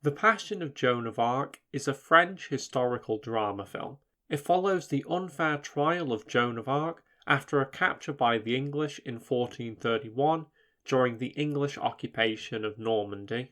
The Passion of Joan of Arc is a French historical drama film. It follows the unfair trial of Joan of Arc after her capture by the English in 1431 during the English occupation of Normandy.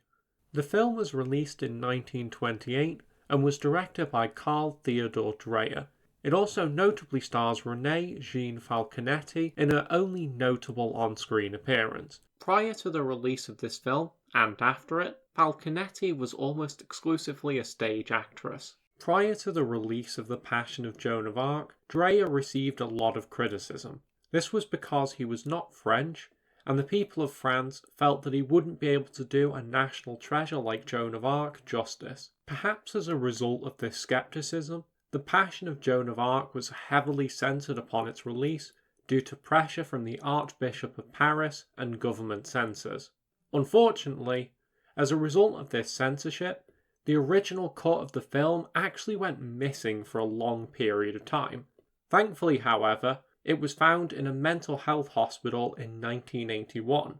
The film was released in 1928 and was directed by Carl Theodor Dreyer. It also notably stars Renée Jean Falconetti in her only notable on-screen appearance. Prior to the release of this film, and after it, Falconetti was almost exclusively a stage actress. Prior to the release of The Passion of Joan of Arc, Dreyer received a lot of criticism. This was because he was not French, and the people of France felt that he wouldn't be able to do a national treasure like Joan of Arc justice. Perhaps as a result of this skepticism, The Passion of Joan of Arc was heavily censored upon its release due to pressure from the Archbishop of Paris and government censors. Unfortunately, as a result of this censorship, the original cut of the film actually went missing for a long period of time. Thankfully, however, it was found in a mental health hospital in 1981,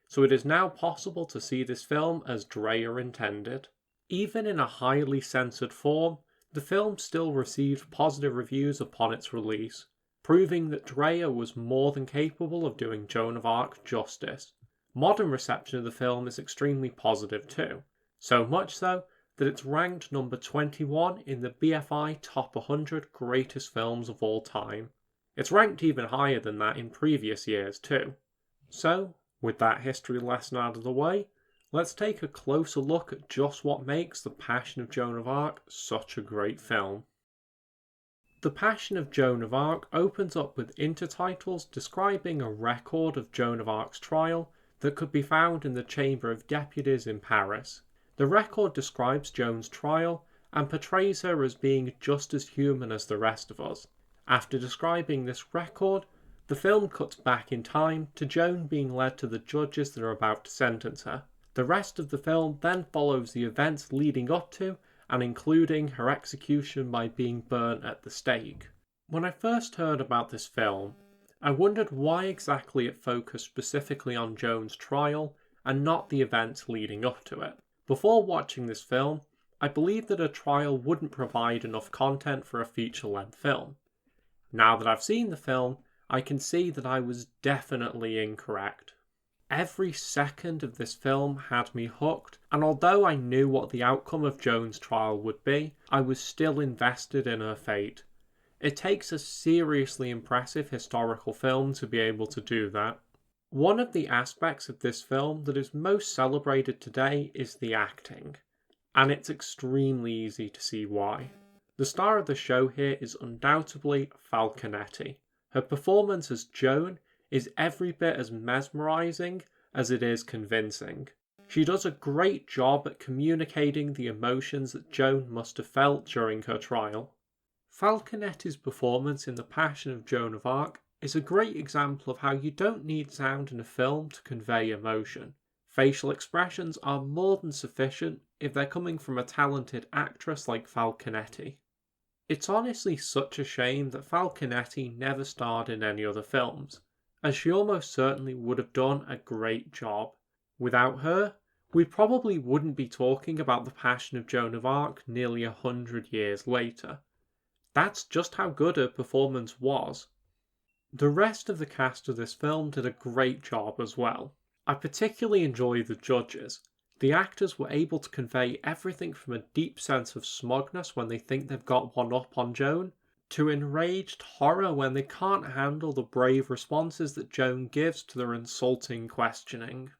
so it is now possible to see this film as Dreyer intended. Even in a highly censored form, the film still received positive reviews upon its release, proving that Dreyer was more than capable of doing Joan of Arc justice. Modern reception of the film is extremely positive too, so much so that it's ranked number 21 in the BFI Top 100 Greatest Films of All Time. It's ranked even higher than that in previous years too. So, with that history lesson out of the way, let's take a closer look at just what makes The Passion of Joan of Arc such a great film. The Passion of Joan of Arc opens up with intertitles describing a record of Joan of Arc's trial that could be found in the Chamber of Deputies in Paris. The record describes Joan's trial and portrays her as being just as human as the rest of us. After describing this record, the film cuts back in time to Joan being led to the judges that are about to sentence her. The rest of the film then follows the events leading up to and including her execution by being burnt at the stake. When I first heard about this film, I wondered why exactly it focused specifically on Joan's trial and not the events leading up to it. Before watching this film, I believed that her trial wouldn't provide enough content for a feature-length film. Now that I've seen the film, I can see that I was definitely incorrect. Every second of this film had me hooked, and although I knew what the outcome of Joan's trial would be, I was still invested in her fate. It takes a seriously impressive historical film to be able to do that. One of the aspects of this film that is most celebrated today is the acting, and it's extremely easy to see why. The star of the show here is undoubtedly Falconetti. Her performance as Joan is every bit as mesmerising as it is convincing. She does a great job at communicating the emotions that Joan must have felt during her trial. Falconetti's performance in The Passion of Joan of Arc is a great example of how you don't need sound in a film to convey emotion. Facial expressions are more than sufficient if they're coming from a talented actress like Falconetti. It's honestly such a shame that Falconetti never starred in any other films, as she almost certainly would have done a great job. Without her, we probably wouldn't be talking about The Passion of Joan of Arc nearly 100 years later. That's just how good her performance was. The rest of the cast of this film did a great job as well. I particularly enjoy the judges. The actors were able to convey everything from a deep sense of smugness when they think they've got one up on Joan, to enraged horror when they can't handle the brave responses that Joan gives to their insulting questioning.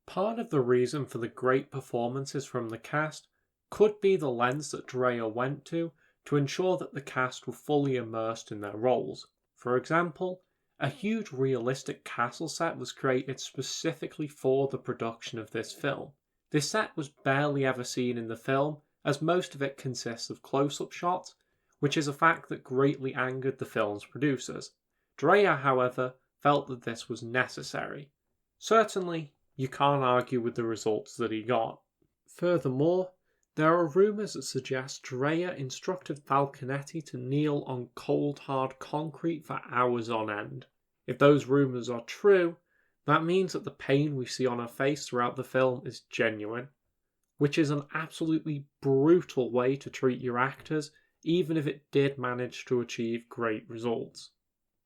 Part of the reason for the great performances from the cast could be the lens that Dreyer went to ensure that the cast were fully immersed in their roles. For example, a huge realistic castle set was created specifically for the production of this film. This set was barely ever seen in the film, as most of it consists of close-up shots, which is a fact that greatly angered the film's producers. Dreyer, however, felt that this was necessary. Certainly, you can't argue with the results that he got. Furthermore, there are rumours that suggest Dreyer instructed Falconetti to kneel on cold hard concrete for hours on end. If those rumours are true, that means that the pain we see on her face throughout the film is genuine. which is an absolutely brutal way to treat your actors, even if it did manage to achieve great results.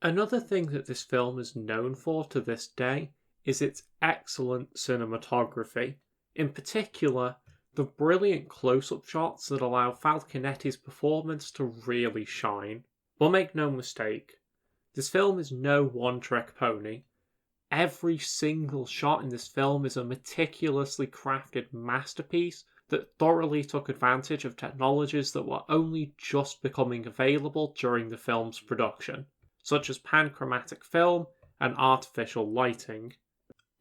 Another thing that this film is known for to this day is its excellent cinematography. In particular, the brilliant close-up shots that allow Falconetti's performance to really shine. But make no mistake, this film is no one-trick pony. Every single shot in this film is a meticulously crafted masterpiece that thoroughly took advantage of technologies that were only just becoming available during the film's production, such as panchromatic film and artificial lighting.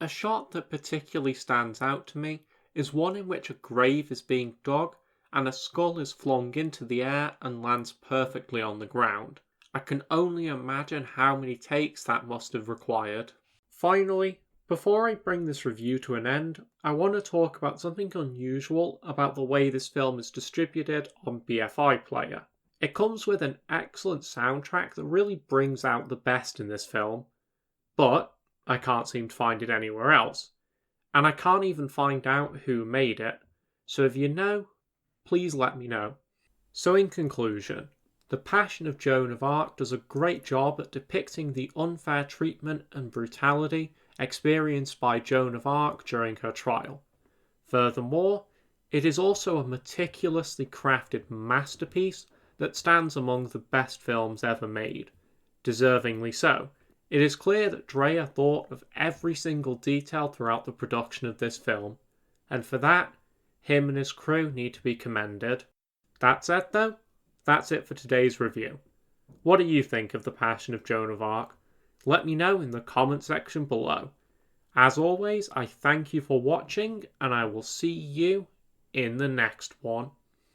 A shot that particularly stands out to me is one in which a grave is being dug and a skull is flung into the air and lands perfectly on the ground. I can only imagine how many takes that must have required. Finally, before I bring this review to an end, I want to talk about something unusual about the way this film is distributed on BFI Player. It comes with an excellent soundtrack that really brings out the best in this film, but I can't seem to find it anywhere else. And I can't even find out who made it, so if you know, please let me know. So in conclusion, The Passion of Joan of Arc does a great job at depicting the unfair treatment and brutality experienced by Joan of Arc during her trial. Furthermore, it is also a meticulously crafted masterpiece that stands among the best films ever made. Deservingly so. It is clear that Dreyer thought of every single detail throughout the production of this film, and for that, him and his crew need to be commended. That said though, that's it for today's review. What do you think of The Passion of Joan of Arc? Let me know in the comment section below. As always, I thank you for watching, and I will see you in the next one.